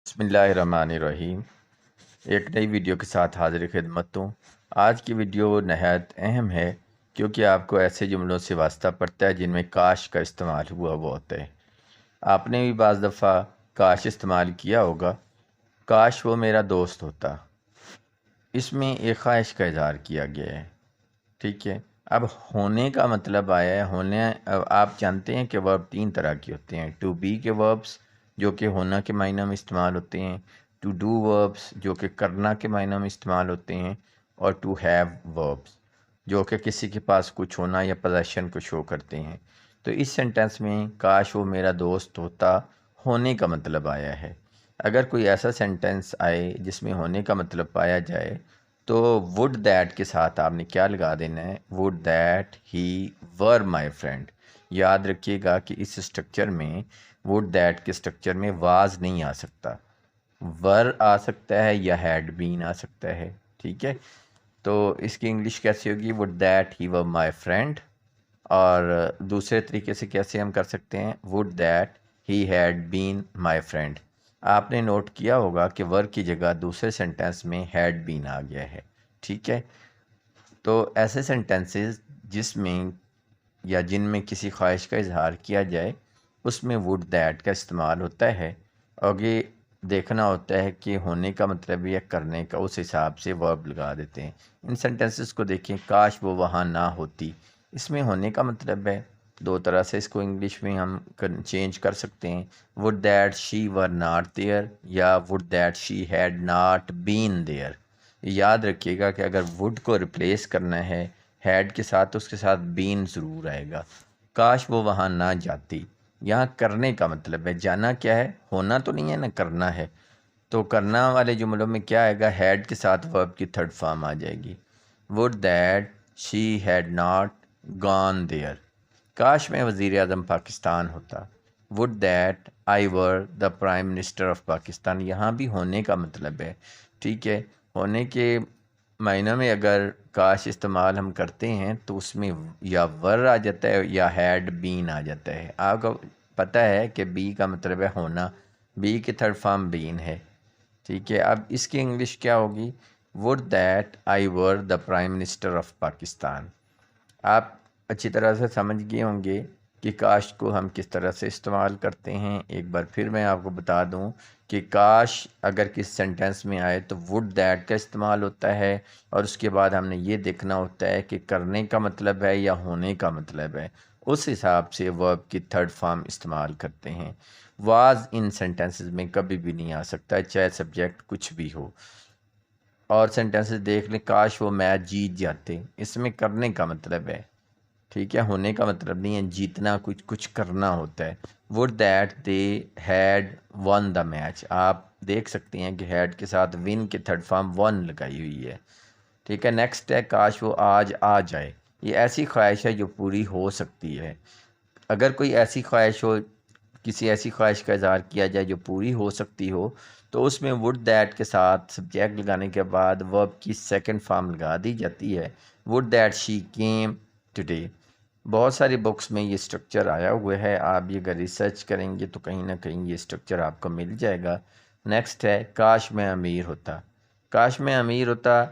बिस्मिल्लाहिर्रहमानिर्रहीम। एक नई वीडियो के साथ हाजिर खिदमत हूँ। आज की वीडियो नहायत अहम है क्योंकि आपको ऐसे जुमलों से वास्ता पड़ता है जिनमें काश का इस्तेमाल हुआ होता है। आपने भी बाज़ दफ़ा काश इस्तेमाल किया होगा। काश वो मेरा दोस्त होता। इसमें एक ख्वाहिश का इजहार किया गया है। ठीक है। अब होने का मतलब आया है होने। अब आप जानते हैं कि वर्ब तीन तरह के होते हैं। टू बी के वर्ब्स जो कि होना के मायने में इस्तेमाल होते हैं, टू डू वर्ब्स जो कि करना के मायने में इस्तेमाल होते हैं, और टू हैव वर्ब्स जो कि किसी के पास कुछ होना या पोजेशन को शो करते हैं। तो इस सेंटेंस में काश वो मेरा दोस्त होता होने का मतलब आया है। अगर कोई ऐसा सेंटेंस आए जिसमें होने का मतलब पाया जाए तो वुड दैट के साथ आपने क्या लगा देना है, would that he were my friend. याद रखिएगा कि इस स्ट्रक्चर में वुड दैट के स्ट्रक्चर में वाज नहीं आ सकता, वर आ सकता है या हैड बीन आ सकता है। ठीक है। तो इसकी इंग्लिश कैसे होगी, would that he were my friend. और दूसरे तरीके से कैसे हम कर सकते हैं, would that he had been my friend. आपने नोट किया होगा कि वर की जगह दूसरे सेंटेंस में हैड बीन आ गया है। ठीक है। तो ऐसे सेंटेंसेस जिसमें या जिनमें किसी ख्वाहिश का इजहार किया जाए उसमें वुड दैट का इस्तेमाल होता है। और ये देखना होता है कि होने का मतलब या करने का, उस हिसाब से वर्ब लगा देते हैं। इन सेंटेंसेस को देखें, काश वो वहाँ ना होती, इसमें होने का मतलब है। दो तरह से इसको इंग्लिश में हम चेंज कर सकते हैं, would that she were not there या would that she had not been there. याद रखिएगा कि अगर वुड को रिप्लेस करना है हैड के साथ तो उसके साथ बीन ज़रूर आएगा। काश वो वहाँ ना जाती, यहाँ करने का मतलब है। जाना क्या है, होना तो नहीं है ना, करना है। तो करना वाले जुमलों में क्या आएगा, हैड के साथ वर्ब की थर्ड फॉर्म आ जाएगी, would that she had not gone there. काश मैं वज़ीर आज़म पाकिस्तान होता, would that I were the prime minister of Pakistan. यहाँ भी होने का मतलब है। ठीक है। होने के मायने में अगर काश इस्तेमाल हम करते हैं तो उसमें या वर आ जाता है या हैड बीन आ जाता है। आपको पता है कि बी का मतलब है होना, बी की थर्ड फॉर्म बीन है। ठीक है। अब इसकी इंग्लिश क्या होगी, would that I were the prime minister of Pakistan. आप अच्छी तरह से समझ गए होंगे कि काश को हम किस तरह से इस्तेमाल करते हैं। एक बार फिर मैं आपको बता दूं कि काश अगर किस सेंटेंस में आए तो वुड दैट का इस्तेमाल होता है, और उसके बाद हमने ये देखना होता है कि करने का मतलब है या होने का मतलब है। उस हिसाब से वर्ब की थर्ड फॉर्म इस्तेमाल करते हैं। वाज इन सेंटेंसेस में कभी भी नहीं आ सकता है, चाहे सब्जेक्ट कुछ भी हो। और सेंटेंसेस देख लें, काश वो मैच जीत जाते, इसमें करने का मतलब है। ठीक है। होने का मतलब नहीं है, जीतना कुछ कुछ करना होता है। Would that they had one the match. आप देख सकते हैं कि हैड के साथ विन के थर्ड फॉर्म वन लगाई हुई है। ठीक है। नेक्स्ट है, काश वो आज आ जाए। ये ऐसी ख्वाहिश है जो पूरी हो सकती है। अगर कोई ऐसी ख्वाहिश हो, किसी ऐसी ख्वाहिश का इजहार किया जाए जो पूरी हो सकती हो, तो उसमें वुड दैट के साथ सब्जेक्ट लगाने के बाद वर्ब की सेकंड फॉर्म लगा दी जाती है, would that she came today. बहुत सारी बुक्स में ये स्ट्रक्चर आया हुआ है। आप ये अगर रिसर्च करेंगे तो कहीं ना कहीं ये स्ट्रक्चर आपको मिल जाएगा। नेक्स्ट है, काश मैं अमीर होता। काश मैं अमीर होता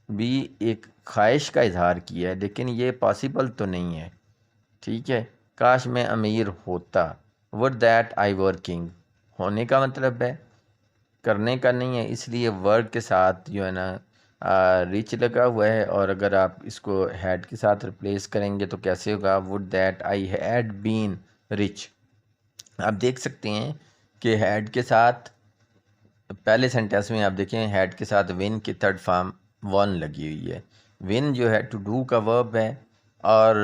भी एक ख्वाहिश का इजहार किया है, लेकिन ये पॉसिबल तो नहीं है। ठीक है। काश मैं अमीर होता, would that I were king. होने का मतलब है, करने का नहीं है, इसलिए वर्ड के साथ जो है ना रिच लगा हुआ है। और अगर आप इसको हैड के साथ रिप्लेस करेंगे तो कैसे होगा, would that I had been rich. आप देख सकते हैं कि हैड के साथ पहले सेंटेंस में आप देखें हैड के साथ विन की थर्ड फॉर्म वन लगी हुई है। विन जो है टू डू का वर्ब है। और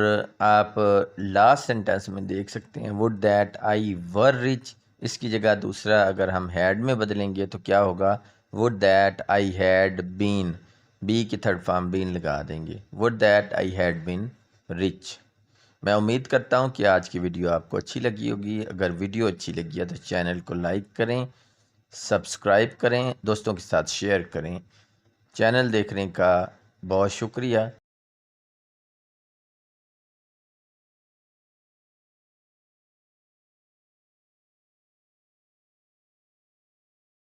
आप लास्ट सेंटेंस में देख सकते हैं would that I were rich, इसकी जगह दूसरा अगर हम हैड में बदलेंगे तो क्या होगा, would that I had been, be की थर्ड फॉर्म बीन लगा देंगे, would that I had been rich. मैं उम्मीद करता हूँ कि आज की वीडियो आपको अच्छी लगी होगी। अगर वीडियो अच्छी लगी है तो चैनल को लाइक करें, सब्सक्राइब करें, दोस्तों के साथ शेयर करें। चैनल देखने का बहुत शुक्रिया।